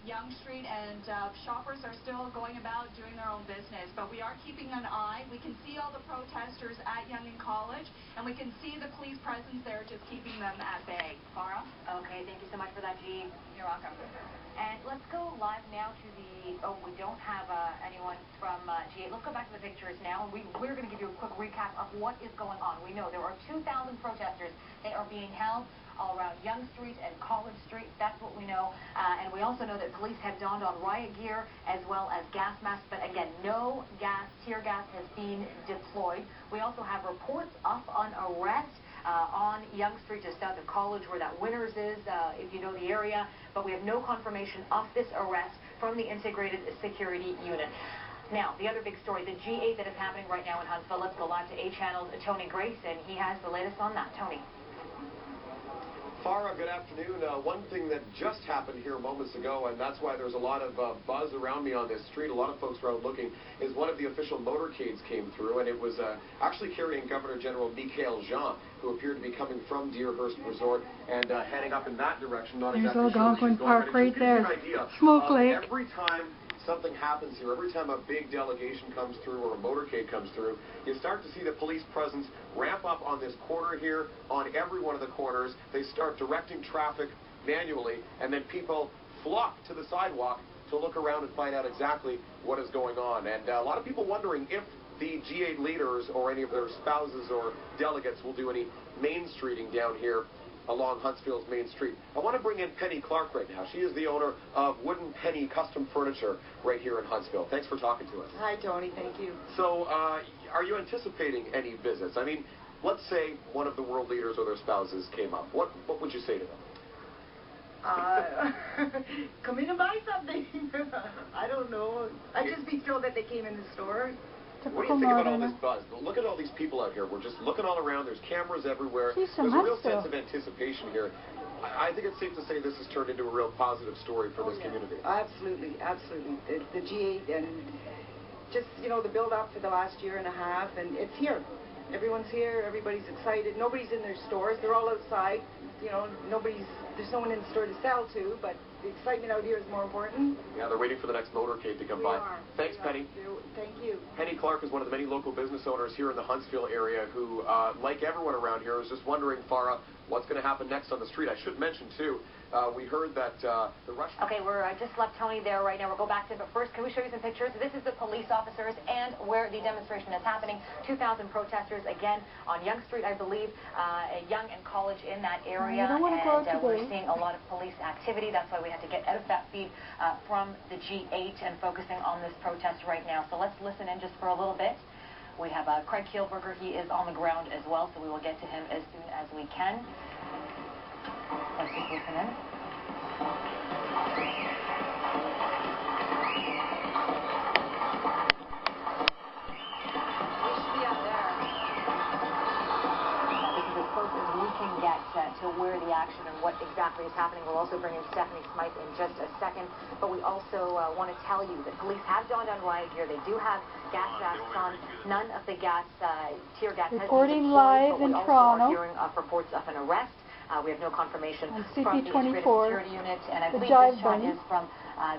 Yonge Street, and shoppers are still going about doing their own business. But we are keeping an eye. We can see all the protesters at Yonge and College, and we can see the police presence there just keeping them at bay. Farah? Okay, thank you so much for that, G. You're welcome. And let's go live now to the, we don't have anyone from G8. Let's go back to the pictures now. We're going to give you a quick recap of what is going on. We know there are 2,000 protesters. They are being held all around Yonge Street and College Street. That's what we know. And we also know that police have donned on riot gear as well as gas masks. But again, no tear gas has been deployed. We also have reports up on arrest on Yonge Street, just south of College, where that Winners is, if you know the area. But we have no confirmation of this arrest from the Integrated Security Unit. Now, the other big story, the G8 that is happening right now in Huntsville. Let's go live to A Channel's Tony Grace, and he has the latest on that. Tony. Farah, good afternoon. One thing that just happened here moments ago, and that's why there's a lot of buzz around me on this street, a lot of folks around looking, is one of the official motorcades came through, and it was actually carrying Governor General Michael Jean, who appeared to be coming from Deerhurst Resort and heading up in that direction. Not There's exactly sure Algonquin Park right there. Smoke Lake. Every time something happens here, every time a big delegation comes through or a motorcade comes through, you start to see the police presence ramp up on this corner here, on every one of the corners. They start directing traffic manually, and then people flock to the sidewalk to look around and find out exactly what is going on. And a lot of people wondering if the G8 leaders or any of their spouses or delegates will do any main streeting down here along Huntsville's Main Street. I want to bring in Penny Clark right now. She is the owner of Wooden Penny Custom Furniture right here in Huntsville. Thanks for talking to us. Hi, Tony. Thank you. So, are you anticipating any visits? I mean, let's say one of the world leaders or their spouses came up. What would you say to them? Come in and buy something. I don't know. I'd just be thrilled that they came in the store. What do you think about all this buzz? Look at all these people out here. We're just looking all around. There's cameras everywhere. There's a real sense of anticipation here. I think it's safe to say this has turned into a real positive story for this community. Absolutely, absolutely. The G8 and just, you know, the build-up for the last year and a half, and it's here. Everyone's here. Everybody's excited. Nobody's in their stores. They're all outside. You know, there's no one in the store to sell to, but the excitement out here is more important. Yeah, they're waiting for the next motorcade to come by. Thanks, Penny. Thank you. Penny Clark is one of the many local business owners here in the Huntsville area who, like everyone around here, is just wondering, Farah, what's going to happen next on the street. I should mention, too, we heard that the rush... Okay, we're just left Tony there right now. We'll go back to it, but first, can we show you some pictures? This is the police officers and where the demonstration is happening. 2,000 protesters, again, on Yonge Street, I believe, Yonge and College in that area, and we're seeing a lot of police activity. That's why we had to get out of that feed from the G8 and focusing on this protest right now. So let's listen in just for a little bit. We have Craig Kielberger. He is on the ground as well, so we will get to him as soon as we can. Let's just listen in. We can get to where the action and what exactly is happening. We'll also bring in Stephanie Smythe in just a second. But we also want to tell you that police have donned on riot gear. They do have gas masks on. None of the tear gas has been deployed, live in Toronto. Are hearing reports of an arrest. We have no confirmation on from the Integrated Security Unit. And I believe this shot is from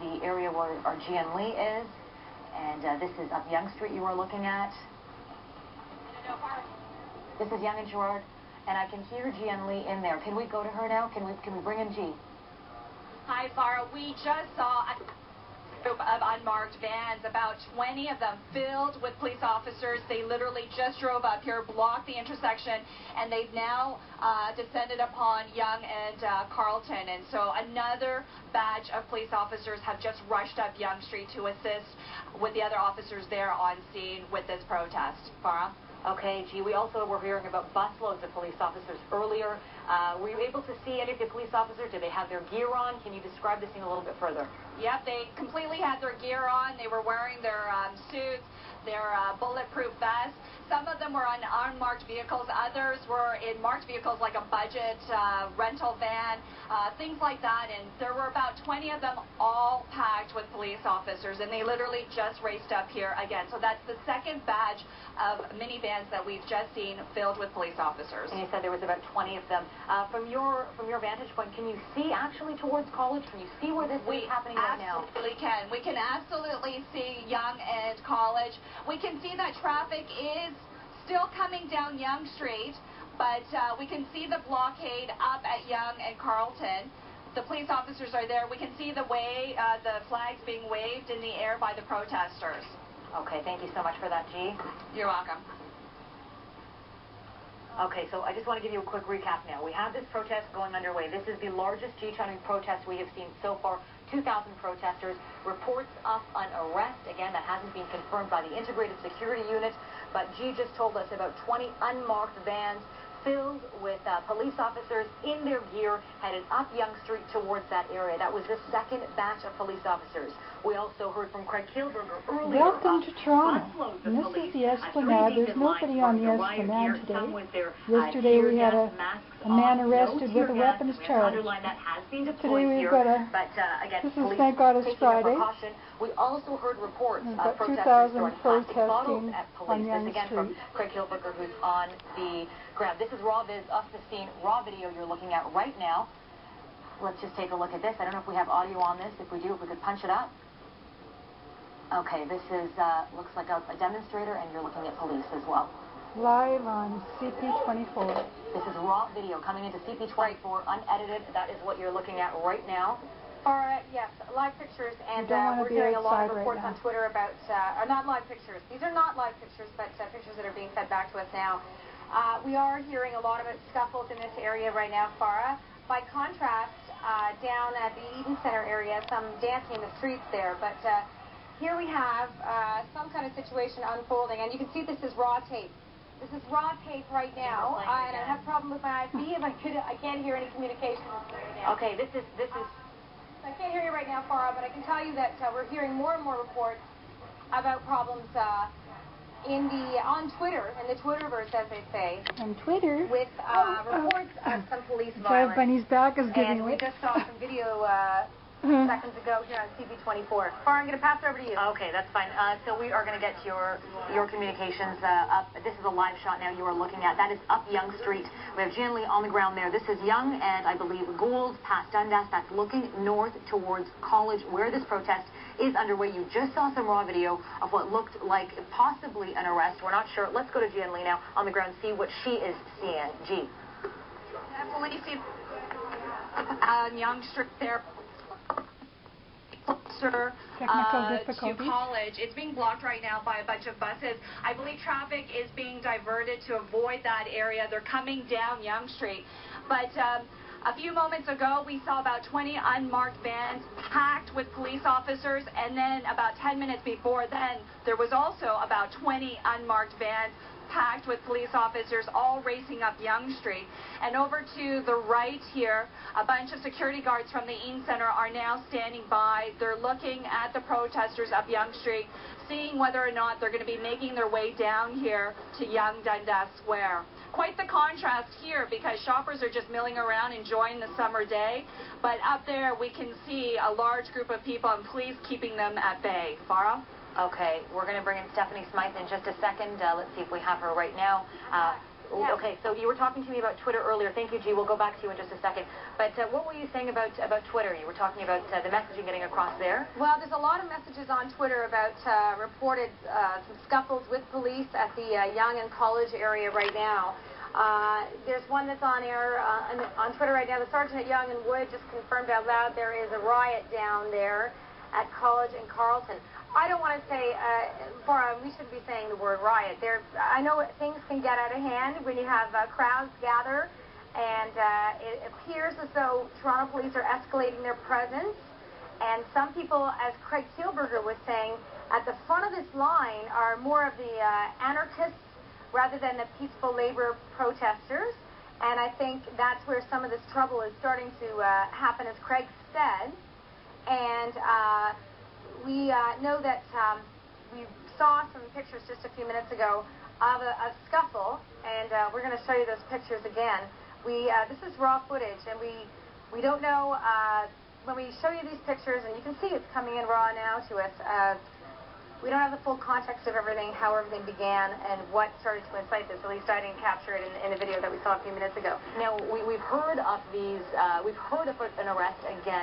the area where our Gian Lee is. And this is up Yonge Street you were looking at. This is Yonge and Gerard. And I can hear Gian Lee in there. Can we go to her now? Can we bring in G? Hi, Farah. We just saw a group of unmarked vans, about 20 of them filled with police officers. They literally just drove up here, blocked the intersection, and they've now descended upon Yonge and Carlton. And so another batch of police officers have just rushed up Yonge Street to assist with the other officers there on scene with this protest. Farah? Okay, G. We also were hearing about busloads of police officers earlier. Were you able to see any of the police officers? Did they have their gear on? Can you describe the scene a little bit further? Yep, they completely had their gear on. They were wearing their suits, their bulletproof vests. Some of them were on unmarked vehicles. Others were in marked vehicles like a budget rental van, things like that. And there were about 20 of them all packed with police officers. And they literally just raced up here again. So that's the second batch of minivans that we've just seen filled with police officers. And you said there was about 20 of them From your vantage point, can you see actually towards College? Can you see where this is happening right now? We absolutely can. We can absolutely see Yonge and College. We can see that traffic is still coming down Yonge Street, but we can see the blockade up at Yonge and Carlton. The police officers are there. We can see the flags being waved in the air by the protesters. Okay, thank you so much for that, G. You're welcome. Okay, so I just want to give you a quick recap now. We have this protest going underway. This is the largest G20 protest we have seen so far. 2,000 protesters. Reports of an arrest. Again, that hasn't been confirmed by the Integrated Security Unit, but G just told us about 20 unmarked vans filled with police officers in their gear headed up Yonge Street towards that area. That was the second batch of police officers. We also heard from Craig Kilberger earlier. Welcome to Toronto. And this is the Esplanade. There's nobody on the Esplanade today. Yesterday we had a man arrested with a weapons charge. Today we've got this is thank God it's Friday. We also heard reports of 2,000 protesting on Yonge Street. From Craig Kilberger, who's on the ground. This is raw viz off the scene, raw video you're looking at right now. Let's just take a look at this. I don't know if we have audio on this. If we do, if we could punch it up. Okay, this is looks like a demonstrator, and you're looking at police as well. Live on CP24. This is raw video coming into CP24, unedited. That is what you're looking at right now. Yes, live pictures, and we're hearing a lot of reports on Twitter about, not live pictures. These are not live pictures, but pictures that are being fed back to us now. We are hearing a lot about scuffles in this area right now, Farah. By contrast, down at the Eden Center area, some dancing in the streets there, but here we have some kind of situation unfolding, and you can see this is raw tape. This is raw tape right now, and I have a problem with my IC. If I can't hear any communication. Okay, this is. I can't hear you right now, Farah, but I can tell you that we're hearing more and more reports about problems on Twitter, in the Twitterverse, as they say. On Twitter? With reports of some police violence. Bunny's back is giving and we just saw some video seconds ago here on CP24. Farah, I'm going to pass it over to you. Okay, that's fine. So we are going to get your communications up. This is a live shot now you are looking at. That is up Yonge Street. We have Jan Lee on the ground there. This is Yonge and I believe Gould past Dundas. That's looking north towards College where this protest is underway. You just saw some raw video of what looked like possibly an arrest. We're not sure. Let's go to Jan Lee now on the ground, see what she is seeing. G. Definitely see Yonge Street there. To College. It's being blocked right now by a bunch of buses. I believe traffic is being diverted to avoid that area. They're coming down Yonge Street. But a few moments ago, we saw about 20 unmarked vans packed with police officers, and then about 10 minutes before then, there was also about 20 unmarked vans packed with police officers all racing up Yonge Street. And over to the right here, a bunch of security guards from the Eden Center are now standing by. They're looking at the protesters up Yonge Street, seeing whether or not they're going to be making their way down here to Yonge Dundas Square. Quite the contrast here because shoppers are just milling around enjoying the summer day, but up there we can see a large group of people and police keeping them at bay. Farah? Okay, we're going to bring in Stephanie Smythe in just a second. Let's see if we have her right now. Okay, so you were talking to me about Twitter earlier. Thank you, G. We'll go back to you in just a second. But what were you saying about Twitter? You were talking about the messaging getting across there? Well, there's a lot of messages on Twitter about reported some scuffles with police at the Yonge and College area right now. There's one that's on air on Twitter right now. The sergeant at Yonge and Wood just confirmed out loud there is a riot down there at College and Carlton. I don't want to say, we shouldn't be saying the word riot. I know things can get out of hand when you have crowds gather, and it appears as though Toronto police are escalating their presence. And some people, as Craig Kilberger was saying, at the front of this line are more of the anarchists rather than the peaceful labor protesters. And I think that's where some of this trouble is starting to happen, as Craig said. And we know that we saw some pictures just a few minutes ago of a scuffle, and we're going to show you those pictures again. This is raw footage, and we don't know when we show you these pictures, and you can see it's coming in raw now to us. we don't have the full context of everything, how everything began, and what started to incite this. At least I didn't capture it in the video that we saw a few minutes ago. Now, we've heard of these, we've heard of an arrest again.